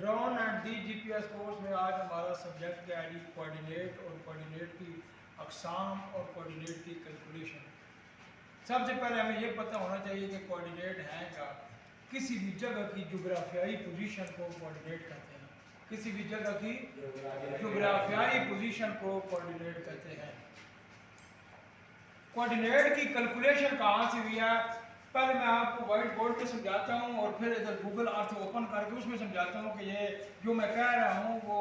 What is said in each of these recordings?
Drone and D GPS course में आज हमारा सब्जेक्ट क्या है, कोऑर्डिनेट और कोऑर्डिनेट की अकसाम और कोऑर्डिनेट की कैलकुलेशन। सबसे पहले हमें ये पता होना चाहिए कि कोऑर्डिनेट है क्या। किसी भी जगह की जोग्राफियाई पोजीशन को कोऑर्डिनेट कहते हैं। किसी भी जगह की जोग्राफियाई पोजीशन को कोऑर्डिनेट कहते हैं। कोऑर्डिनेट की कैलकुलेशन कहाँ से हुई है, पहले मैं आपको व्हाइट बोर्ड पे समझाता हूँ और फिर इधर गूगल अर्थ ओपन करके उसमें समझाता हूँ कि ये जो मैं कह रहा हूँ वो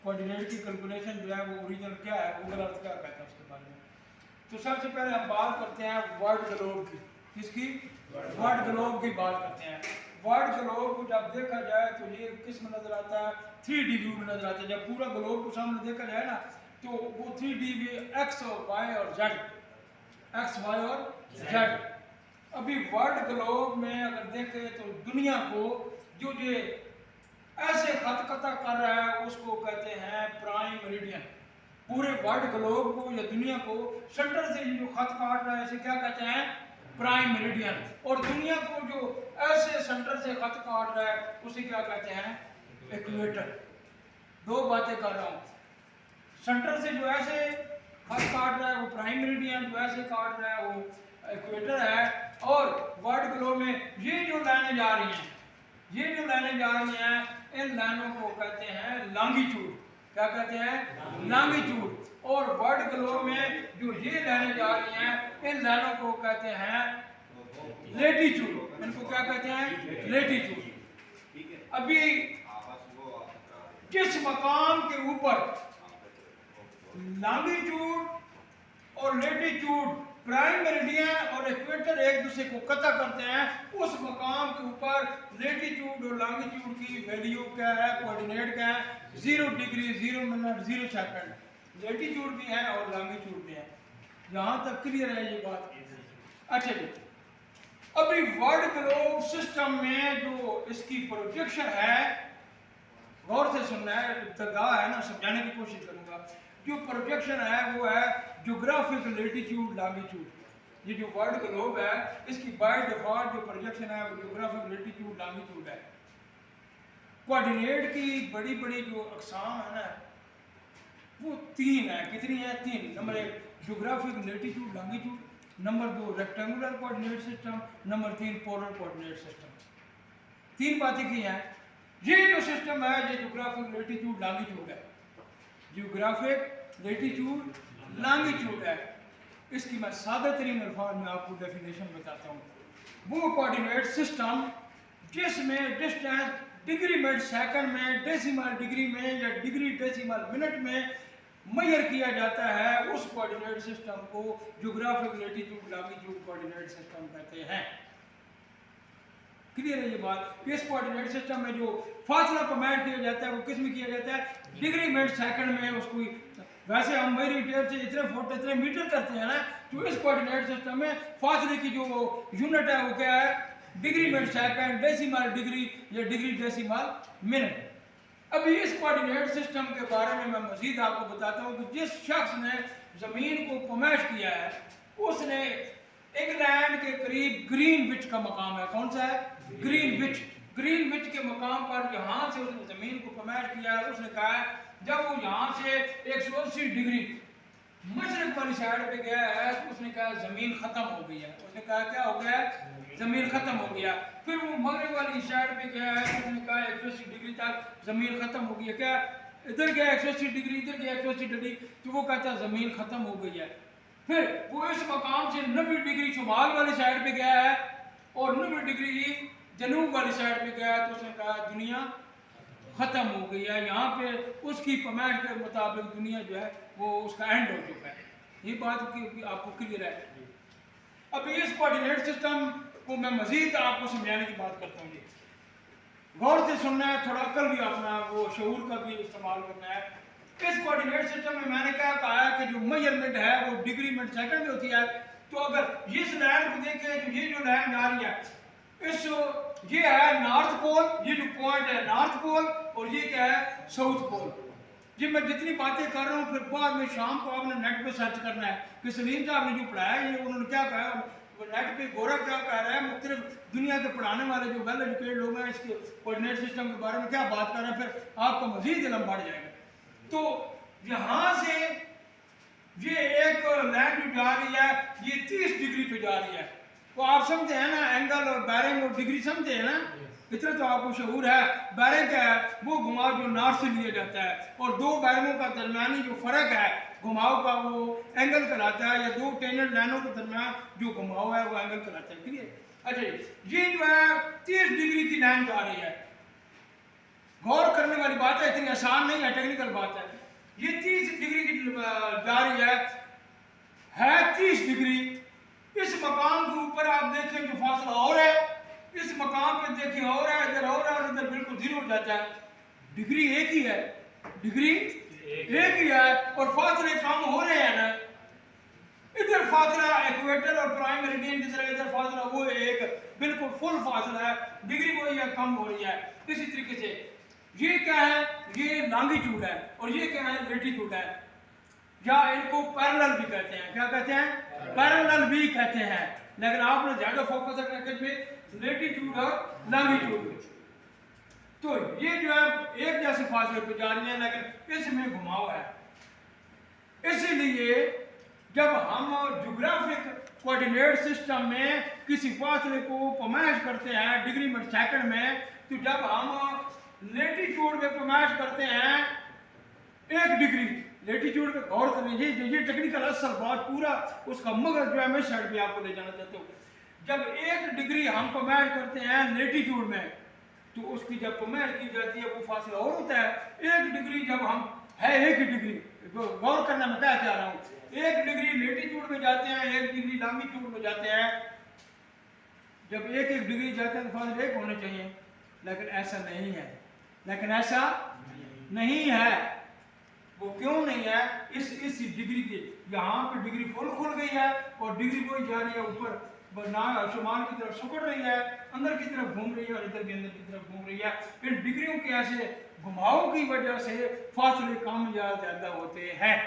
कोऑर्डिनेट की कैलकुलेशन जो है वो ओरिजिनल क्या है, गूगल अर्थ क्या कहता है उसके बारे में। तो सबसे पहले हम बात करते हैं वर्ल्ड ग्लोब की। किसकी? वर्ल्ड ग्लोब की बात करते हैं। वर्ल्ड ग्लोब को जब देखा जाए तो ये किस में नजर आता है, 3D व्यू में नजर आता है। जब पूरा ग्लोब को सामने देखा जाए ना तो वो 3D व्यू एक्स और वाई और जेड, एक्स वाई और जेड। अभी वर्ल्ड ग्लोब में अगर देखें तो दुनिया को जो ये ऐसे खत कता कर रहा है उसको कहते हैं प्राइम मेरिडियन। पूरे वर्ल्ड ग्लोब को या दुनिया को सेंटर से जो खत काट रहा है इसे क्या कहते हैं? Prime meridian. और दुनिया को जो ऐसे सेंटर से खत काट रहा है उसे क्या कहते हैं? इक्वेटर। दो बातें कर रहा हूं, सेंटर से जो ऐसे खत काट रहा है वो प्राइम मेरिडियन, जो ऐसे काट रहा है वो इक्वेटर है। और वर्ल्ड ग्लोब में ये जो लाइनें जा रही हैं, ये जो लाइनें जा रही हैं, इन लाइनों को कहते हैं लॉन्गिट्यूड। क्या कहते हैं? लॉन्गिट्यूड। और वर्ल्ड ग्लोब में जो ये लाइनें जा रही हैं इन लाइनों को कहते हैं लेटीट्यूड। इनको क्या कहते हैं? लेटीट्यूड। अभी किस मकाम के ऊपर लॉन्गिट्यूड और लेटीट्यूड, प्राइम मेरिडियन और इक्वेटर एक दूसरे को कता करते हैं, उस मकाम के ऊपर लेटीट्यूड और लॉन्गिट्यूड की वैल्यू क्या है, कोऑर्डिनेट क्या है? 0 डिग्री, 0 मिनट, 0 सेकंड। लेटीट्यूड भी है और लॉन्गिट्यूड भी है। यहां तक क्लियर है ये बात? अच्छा जी, अभी वर्ल्ड ग्लोब सिस्टम में जो इसकी प्रोजेक्शन है, गौर से सुनना है, इब्तिदा है ना, समझाने की कोशिश करूंगा। जो प्रोजेक्शन है वो है ज्योग्राफिक लेटीट्यूड लॉन्गिट्यूड। ये जो वर्ल्ड ग्लोब है इसकी बाय डिफॉल्ट जो प्रोजेक्शन है वो ज्योग्राफिक लेटीट्यूड लॉन्गिट्यूड है। कोऑर्डिनेट की बड़ी बड़ी जो अकसाम है ना वो 3 है। कितनी है? 3। Number 1 geographic latitude longitude, number 2 rectangular coordinate system, number 3 polar coordinate system. 3 बातें की हैं। ये जो सिस्टम है ये ज्योग्राफिक लेटीट्यूड लॉन्गिट्यूड है। ज्योग्राफिक लेटीट्यूड लॉन्गिट्यूड है। इसकी मैं सादा तरीन अल्फाज में आपको डेफिनेशन बताता हूँ। वो कोऑर्डिनेट सिस्टम जिसमें डिस्टेंस डिग्री मिनट सेकंड में, डेसिमल डिग्री में या डिग्री डेसिमल मिनट में मेजर किया जाता है, उस कोऑर्डिनेट सिस्टम को geographic latitude longitude coordinate system कहते हैं। क्लियर है ये बात? इस कोऑर्डिनेट सिस्टम में जो फासला को मैच किया जाता है वो किस में किया जाता है? डिग्री मिनट सेकंड में। उसको वैसे हम मेरी टेप से इतने फुट इतने मीटर करते हैं ना, तो इस कोऑर्डिनेट सिस्टम में फासले की जो यूनिट है वो क्या है? Degree minute second, decimal degree या डिग्री डेसिमल मिनट। अभी इस कोऑर्डिनेट सिस्टम के बारे में मैं मजीद आपको बताता हूँ कि जिस शख्स ने जमीन को पमैश किया है उसने इंग्लैंड के करीब ग्रीनविच का मकाम है। कौन सा है? ग्रीनविच। ग्रीनविच के मकाम पर यहाँ से उसने जमीन को पमैश किया है। उसने कहा है जब वो यहाँ से 180 डिग्री मशरक वाली साइड पे गया है तो उसने कहा जमीन खत्म हो गई है। उसने कहा क्या हो गया? जमीन खत्म हो गया। फिर वो मगरब वाली साइड पे गया है तो उसने कहा 180 डिग्री तक जमीन खत्म हो गई है। क्या इधर गया 180 डिग्री, इधर गया 180 डिग्री, तो वो कहता है जमीन खत्म हो गई है। फिर वो इस मकाम से 90 डिग्री शुमाल वाली साइड पे गया है और 90 डिग्री जनूब वाली साइड पे गया है तो उसने कहा दुनिया खत्म हो गई है। यहाँ पे उसकी पैमाइश के मुताबिक दुनिया जो है वो उसका एंड हो चुका है। ये बात आपको क्लियर है? अभी इस कोऑर्डिनेट सिस्टम को मैं मजीद आपको समझाने की बात करता हूँ। गौर से सुनना है, थोड़ा अकल भी अपना वो शऊर का भी इस्तेमाल करना है। इस कोऑर्डिनेट सिस्टम में मैंने क्या कहा है कि जो मेजरमेंट है वो डिग्री मिनट सेकंड में होती है। तो अगर इस लाइन को देखें तो ये जो लाइन जा रही है ये है नॉर्थ पोल, ये जो पॉइंट है नॉर्थ पोल, और ये क्या है? South pole. जी मैं जितनी बातें कर रहा हूँ फिर बाद में शाम को आपने नेट पे सर्च करना है कि सलीम साहब ने जो पढ़ाया ये उन्होंने क्या कहा, नेट पे गोरा क्या कह रहा है, मुख्तलिफ दुनिया के पढ़ाने वाले जो वेल एजुकेटेड लोग हैं इसके कोऑर्डिनेट सिस्टम के बारे में क्या बात कर रहे हैं, फिर आपका मजीद इल्म बढ़ जाएगा। तो यहाँ से ये एक लैंड जो जा रही है ये 30 डिग्री पे जा रही है। तो आप समझते हैं ना, एंगल और बैरिंग और डिग्री समझते हैं ना, इतना तो आपको शऊर है। बैरिंग क्या है, वो घुमाव जो नॉर्थ से लिया जाता है, और दो बैरिंगों का दरमियानी जो फर्क है घुमाव का वो एंगल कहलाता है, या दो टेंजेंट लाइनों के दरमियान जो घुमाव है वो एंगल कहलाता है। ठीक है, अच्छा ये जो है 30 डिग्री की लाइन जा रही है। गौर करने वाली बात है, इतनी आसान नहीं है, टेक्निकल बात है। ये 30 डिग्री की जा रही है 30 डिग्री। इस मकाम के ऊपर आप देखें जो फासला और है, इस मकाम पे देखें और है, इधर और है, और इधर बिल्कुल जीरो हो जाता है। डिग्री एक ही है, डिग्री एक ही है, और फासले कम हो रहे हैं ना। इधर फासला इक्वेटर और प्राइम मेरिडियन की तरह, इधर फासला वो एक बिल्कुल फुल फासला है, डिग्री वो या कम हो रही है। इसी तरीके से ये क्या है, ये लॉन्गिट्यूड है, और ये क्या है, लेटीट्यूड है, या इनको पैरेलल भी कहते हैं। क्या कहते हैं? पैरेलल भी कहते हैं, लेकिन आपने ज्यादा फोकस रखना किस पे, लेटीट्यूड और लॉन्गिट्यूड पे। तो ये जो है एक जैसे फासले पे जा रही है, लेकिन इसमें घुमाव है। इसीलिए जब हम ज्योग्राफिक कोऑर्डिनेट सिस्टम में किसी फासले को पैमाइश करते हैं डिग्री सेकंड में, तो जब हम लेटीट्यूड में पैमाइश करते हैं 1 डिग्री, लेटीट्यूड पे गौर करनी, ये टेक्निकल असल बात पूरा उसका मगज जो है मैं साइड पे आपको ले जाना चाहता हूँ। जब 1 डिग्री हम पैमाइश करते हैं लेटीट्यूड में, तो उसकी जब पैमाइश की जाती है वो फासला और होता है 1 डिग्री। जब हम है 1 डिग्री, गौर करना मैं क्या चाह रहा हूँ, 1 डिग्री लेटीट्यूड में जाते हैं, 1 डिग्री लॉन्गिट्यूड में जाते हैं। जब 1-1 डिग्री जाते हैं तो फासले एक होने चाहिए, लेकिन ऐसा नहीं है, लेकिन ऐसा नहीं है। वो क्यों नहीं है? इस डिग्री के यहाँ पे डिग्री फुल खुल गई है, और डिग्री कोई जा रही है ऊपर ना, शुमाल की तरफ सुकड़ रही है, अंदर की तरफ घूम रही है, और इधर भी अंदर की तरफ घूम रही है। इन डिग्रियों के ऐसे घुमाव की वजह से फासले कम या ज्यादा होते हैं।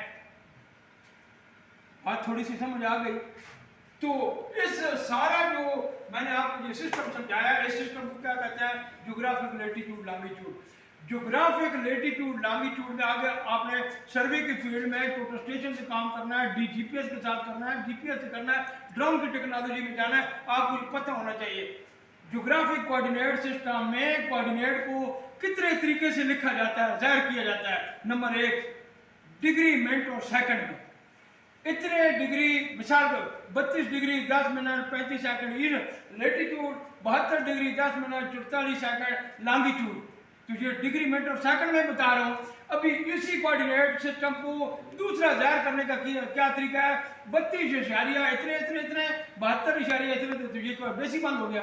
बात थोड़ी सी समझ आ गई? तो इस सारा जो मैंने आपको ये सिस्टम समझाया, इस सिस्टम को क्या कहते हैं, geographic latitude longitude. Geographic latitude longitude में आगे आपने सर्वे के फील्ड में टोटल स्टेशन से काम करना है, जीपीएस के साथ करना है, जीपीएस से करना है, ड्रोन की टेक्नोलॉजी में जाना है, आपको पता होना चाहिए ज्योग्राफिक कोऑर्डिनेट सिस्टम में कोऑर्डिनेट को कितने तरीके से लिखा जाता है, जाहिर किया जाता है। नंबर 1 डिग्री, मिनट और सेकंड में। इतने डिग्री, मिसाल 32 degree 10 minute 35 second latitude, 72 degree 10 minute 44 second longitude. तो ये डिग्री, मिनट और सेकंड में बता रहा हूँ। अभी इसी कोऑर्डिनेट सिस्टम को दूसरा जाहिर करने का क्या तरीका है, 32 इशारिया इतने इतने इतने, 72 इशारिया इतने, तो ये तो डेसिमल हो गया।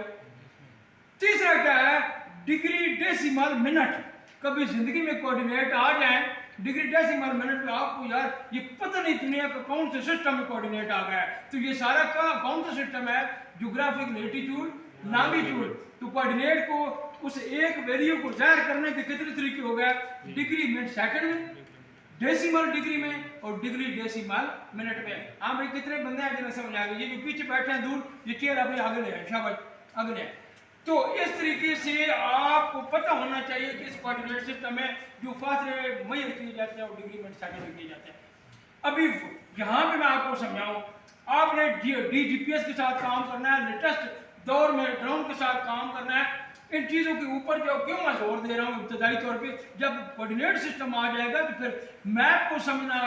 तीसरा क्या है, डिग्री डेसिमल मिनट। कभी जिंदगी में कोऑर्डिनेट आ जाए डिग्री डेसिमल मिनट में, आपको यार ये पता नहीं दुनिया का कौन से सिस्टम में कोऑर्डिनेट आ गया है। तो ये सारा का कौन सा सिस्टम है, ज्योग्राफिक लेटीट्यूड लॉन्गिट्यूड। तो कोऑर्डिनेट को उस एक वैल्यू को जाहिर करने के कितने तरीके हो गए, डिग्री, मिनट, सेकंड में, डेसिमल डिग्री में, और डिग्री डेसिमल मिनट में। हाँ भाई, कितने बंदे हैं जिन्हें समझ आ गई? ये जो पीछे बैठे हैं दूर, ये चेयर अपने आगे ले आए, शाबाश आगे ले आए। तो इस तरीके से आपको पता होना चाहिए कि इस कोऑर्डिनेट सिस्टम में जो फासले मेजर किए जाते हैं वो डिग्री, मिनट, सेकंड में किए जाते हैं। अभी यहाँ पे मैं आपको समझाऊं, आपने डीजीपीएस के साथ काम करना है, लेटेस्ट दौर में ड्रोन के साथ काम करना है। इन चीज़ों के ऊपर जो क्यों मैं जोर दे रहा हूँ इब्तदाई तौर पे, जब कोऑर्डिनेट सिस्टम आ जाएगा तो फिर मैप को समझना,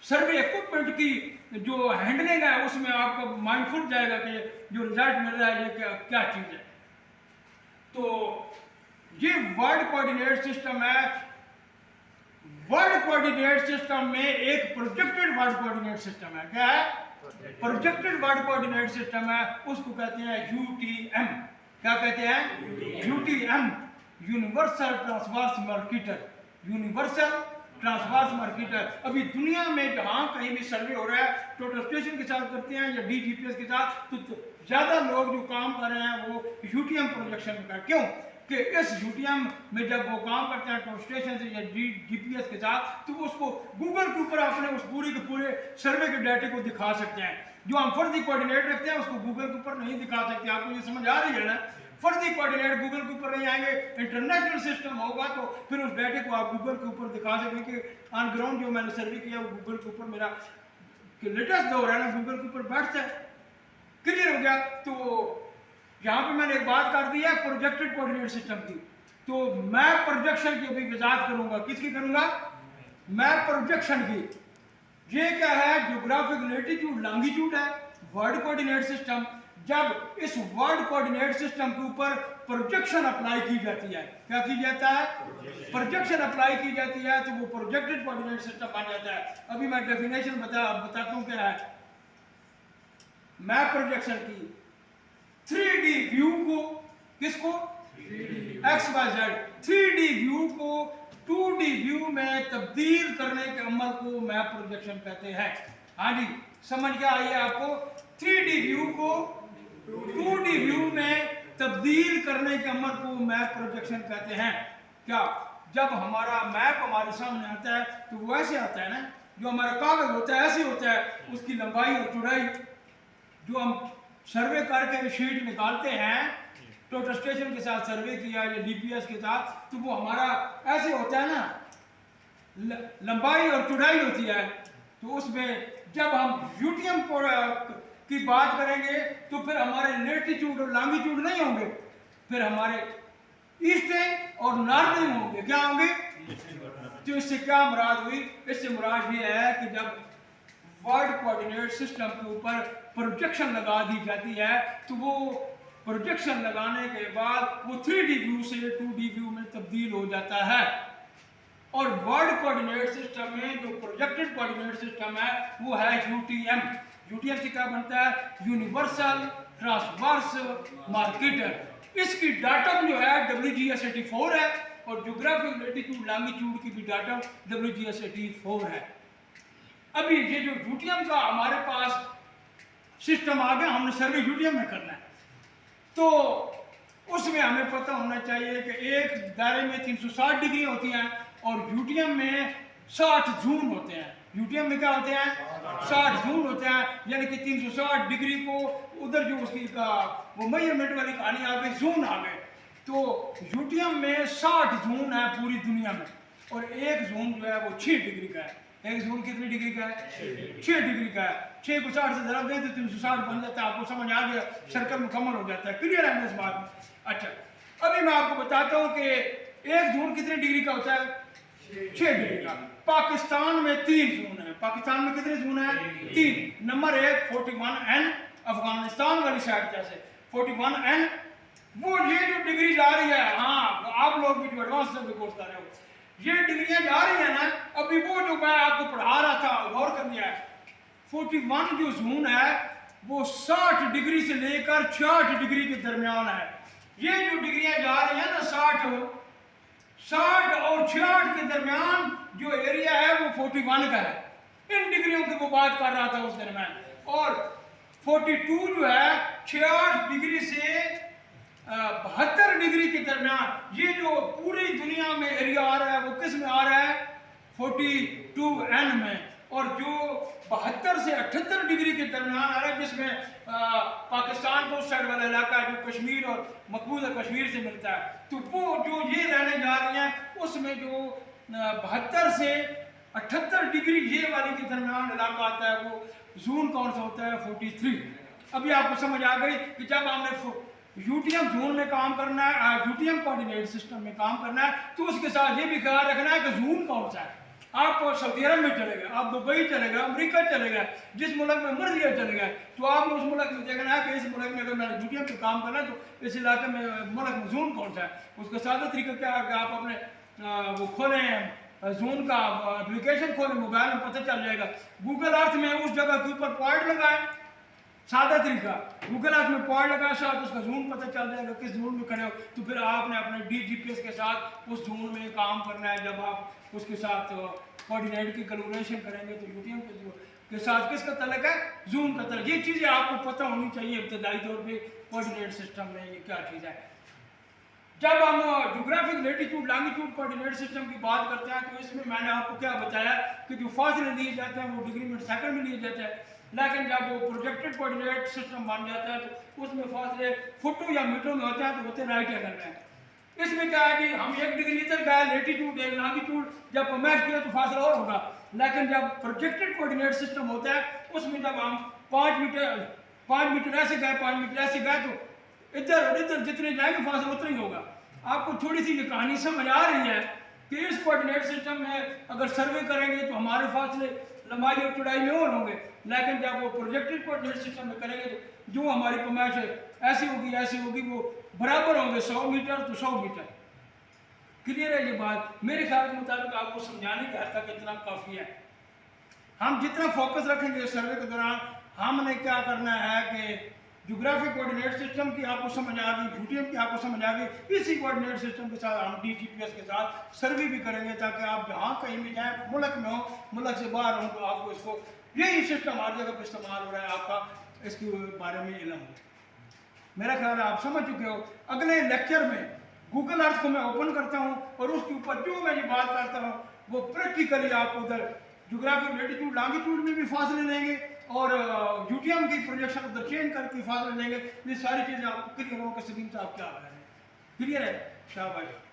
सर्वे इक्विपमेंट की जो हैंडलिंग है उसमें आपको माइंड खुल जाएगा कि जो रिजल्ट मिल रहा है ये क्या चीज़ है। तो ये वर्ल्ड कोऑर्डिनेट सिस्टम है। वर्ल्ड कोऑर्डिनेट सिस्टम में एक प्रोजेक्टेड वर्ल्ड कोऑर्डिनेट सिस्टम है। क्या है? प्रोजेक्टेड वर्ल्ड कोऑर्डिनेट सिस्टम है, उसको कहते हैं यूटीएम। क्या कहते हैं? UTM, universal transverse marketer. Universal transverse marketer. अभी दुनिया में जहां कहीं भी सर्वे हो रहा है, टोटल स्टेशन के साथ करते हैं या डीजीपीएस के साथ, तो ज्यादा लोग जो काम कर रहे हैं वो यूटीएम प्रोजेक्शन का। क्यों? कि इस यूटीएम में जब वो काम करते हैं टॉप स्टेशन से या जीपीएस के साथ, तो उसको गूगल के ऊपर अपने उस पूरी के पूरे सर्वे के डाटे को दिखा सकते हैं। जो हम फर्जी कोऑर्डिनेट रखते हैं उसको गूगल के ऊपर नहीं दिखा सकते। आपको ये समझ आ रही है ना? फर्जी कोऑर्डिनेट गूगल के ऊपर नहीं आएंगे। इंटरनेशनल सिस्टम होगा तो फिर उस डाटे को आप गूगल के ऊपर दिखा सकें कि ऑन ग्राउंड जो मैंने सर्वे किया वो गूगल के ऊपर मेरा लेटेस्ट दौर है ना, गूगल के ऊपर बैठता है। क्लियर हो गया? तो यहाँ पे मैंने एक बात कर दी है प्रोजेक्टेड कोऑर्डिनेट सिस्टम की। तो मैं प्रोजेक्शन की अभी वजाहत करूंगा। किसकी करूंगा? मैं प्रोजेक्शन की। ये क्या है? ज्योग्राफिक लैटिट्यूड लॉन्गिट्यूड है, वर्ल्ड कोऑर्डिनेट सिस्टम। जब इस वर्ल्ड कोऑर्डिनेट सिस्टम के ऊपर प्रोजेक्शन अप्लाई की जाती है, क्या की जाता है? प्रोजेक्शन अप्लाई की जाती है, तो वो प्रोजेक्टेड कोऑर्डिनेट सिस्टम बन जाता है। अभी मैं डेफिनेशन बताता हूँ क्या है। मैं प्रोजेक्शन की 3D व्यू को, किसको? X Y Z 3D view को 2D व्यू में तब्दील करने के अमल को मैप प्रोजेक्शन कहते हैं। हाँ जी, समझ क्या आई है आपको? 3D व्यू को 2D व्यू में तब्दील करने के अमल को मैप प्रोजेक्शन कहते हैं। क्या? जब हमारा मैप हमारे सामने आता है तो वो ऐसे आता है ना, जो हमारा कागज होता है ऐसे होता है, उसकी लंबाई और चौड़ाई जो हम सर्वे करके शीट निकालते हैं, टोटल स्टेशन के साथ सर्वे किया या डीपीएस के साथ, तो वो हमारा ऐसे होता है ना, लंबाई और चौड़ाई होती है। तो उसमें जब हम यूटीएम की बात करेंगे तो फिर हमारे लेटीट्यूड और लॉन्गिट्यूड नहीं होंगे, फिर हमारे ईस्टर्न और नॉर्दर्न होंगे। क्या होंगे? तो इससे क्या मुराद हुई? इससे मुराद ये है कि जब वर्ल्ड कोऑर्डिनेट सिस्टम के ऊपर प्रोजेक्शन लगा दी जाती है तो वो प्रोजेक्शन लगाने के बाद वो 3D व्यू से 2D व्यू में तब्दील हो जाता है। और वर्ल्ड कोऑर्डिनेट सिस्टम में जो प्रोजेक्टेड कोऑर्डिनेट सिस्टम है वो है यूटीएम। यूटीएम से क्या बनता है? Universal transverse marketer. इसकी डाटम जो है WGS84 है और ज्योग्राफिक लैटिट्यूड लॉन्गिट्यूड की भी डाटम WGS84 है। अभी ये जो यूटीएम का हमारे पास सिस्टम आ गया, हमने सर्वे यूटीएम में करना है, तो उसमें हमें पता होना चाहिए कि एक दायरे में 360 डिग्री होती हैं और यूटीएम में 60 जून होते हैं। यूटीएम में क्या होते हैं? 60 जून होते हैं, यानी कि 360 डिग्री को उधर जो उसकी का वो मेजरमेंट वाली कहानी आ गई, जून आ गए। तो यूटीएम में 60 जून है पूरी दुनिया में, और एक जून जो है वो 6 डिग्री का है। एक जून कितनी डिग्री का है? 6 डिग्री का है। 6 को 60 से ज़रा दें तो 360 बन जाता है। आपको समझ आ गया? सर्कल मुकम्मल हो जाता है। क्लियर है इस बात में? अच्छा, अभी मैं आपको बताता हूँ कि एक जून कितने डिग्री का होता है? 6 डिग्री का। पाकिस्तान में 3 जून है। पाकिस्तान में कितने जून है? 3। नंबर 1 41N, अफगानिस्तान वाली साइड जैसे 41N, वो ये जो डिग्री जा रही है, हाँ आप लोग भी जो एडवांस से कोर्स कर रहे हो, ये डिग्रियां जा रही है ना, अभी वो जो मैं आपको पढ़ा रहा था, गौर करनी है, 41 जो जून है वो 60 डिग्री से लेकर 66 डिग्री के दरमियान है। ये जो डिग्रियां जा रही है ना 60 और 66 के दरमियान जो एरिया है वो 41 का है। इन डिग्रियों की वो बात कर रहा था उस दिन में। और 42 जो है 66 डिग्री से 72 डिग्री के दरमियान, ये जो पूरी दुनिया में एरिया आ रहा है वो किस में आ रहा है? 42N में। और जो 72 से 78 डिग्री के दरमियान आ रहा है, जिसमें पाकिस्तान को साइड वाला इलाका है जो कश्मीर और मकबूजा कश्मीर से मिलता है, तो वो जो ये रहने जा रही हैं उसमें जो 72 से 78 डिग्री ये वाली के दरमियान इलाका आता है, वो जून कौन सा होता है? 43। अभी आपको समझ आ गई कि जब हमने यूटीएम जोन में काम करना है, यूटीएम कोऑर्डिनेट सिस्टम में काम करना है, तो उसके साथ ये भी ख्याल रखना है कि जून कौन सा है। आप सऊदी अरब में चले गए, आप दुबई चले गए, अमेरिका चले गए, जिस मुल्क में मर्जी चले गए, तो आपने उस मुल्क में देखना है कि इस मुल्क में अगर मैंने यूटीएम पे काम करना है तो इस इलाके में मुल्क में जून कौन सा है। उसका सादा तरीका क्या है कि आप अपने वो खोलें जून का एप्लीकेशन खोलें, मोबाइल में पता चल जाएगा। गूगल अर्थ में उस जगह के ऊपर पॉइंट लगाएं, सादा तरीका, गूगल अर्थ में पॉइंट लगा साथ उसका जून पता चल जाएगा किस जून में खड़े हो। तो फिर आपने अपने जीपीएस के साथ उस जून में काम करना है। जब आप उसके साथ कोऑर्डिनेट की कैलकुलेशन करेंगे तो यूटीएम के साथ किसका तल्लुक है? जून का तल्लुक। ये चीज़ें आपको पता होनी चाहिए इब्तदाई तौर पे कोऑर्डिनेट सिस्टम में ये क्या चीज़ है। जब हम geographic latitude longitude coordinate system की बात करते हैं, तो इसमें मैंने आपको क्या बताया कि जो फासले लिए जाते हैं वो डिग्री मिनट सेकंड में लिए जाते हैं। लेकिन जब वो प्रोजेक्टेड कोऑर्डिनेट सिस्टम बन जाता है तो उसमें फासले फुटों या मीटरों में होते हैं, तो होते राइट एंगल में। इसमें क्या है कि हम 1 डिग्री इधर गए लेटीट्यूड एक लॉन्गिट्यूड जब मैच किया तो फासला और होगा। लेकिन जब प्रोजेक्टेड कोऑर्डिनेट सिस्टम होता है उसमें जब हम 5 मीटर ऐसे गए 5 मीटर ऐसे गए तो इधर और इधर जितने जाएंगे फासला उतना ही होगा। आपको थोड़ी सी ये कहानी समझ आ रही है कि इस कोऑर्डिनेट सिस्टम में अगर सर्वे करेंगे तो हमारे फासले लंबाई और चौड़ाई में और होंगे, लेकिन जब वो प्रोजेक्टेड कोऑर्डिनेट सिस्टम में करेंगे तो जो हमारी पैमाइश है ऐसी होगी वो बराबर होंगे 100 मीटर तो 100 मीटर। क्लियर है ये बात? मेरे ख्याल के मुताबिक आपको समझाने की हद तक इतना काफ़ी है। हम जितना फोकस रखेंगे सर्वे के दौरान, हमने क्या करना है कि ज्योग्राफिक कोऑर्डिनेट सिस्टम की आपको समझ आ गई, यूटीएम की आपको समझ आ गई, इसी कोऑर्डिनेट सिस्टम के साथ हम डीजीपीएस के साथ सर्वे भी करेंगे ताकि आप जहाँ कहीं भी जाएँ, मुल्क में हो मुल्क से बाहर हो, तो आपको इसको यही सिस्टम हर जगह पर इस्तेमाल हो रहा है, आपका इसके बारे में इल्म हो। मेरा ख्याल है आप समझ चुके हो। अगले लेक्चर में गूगल अर्थ को मैं ओपन करता हूँ और उसके ऊपर जो मैं ये बात करता हूँ वो प्रैक्टिकली आप उधर ज्योग्राफिक लेटीट्यूड लॉन्गिट्यूड में भी फासले लेंगे और यूटीएम की प्रोजेक्शन उधर चेंज करके फासले लेंगे। ये सारी चीज़ें आपको क्लियर हो कि सलीम साहब क्या कह रहे हैं। क्लियर है? शाबाश।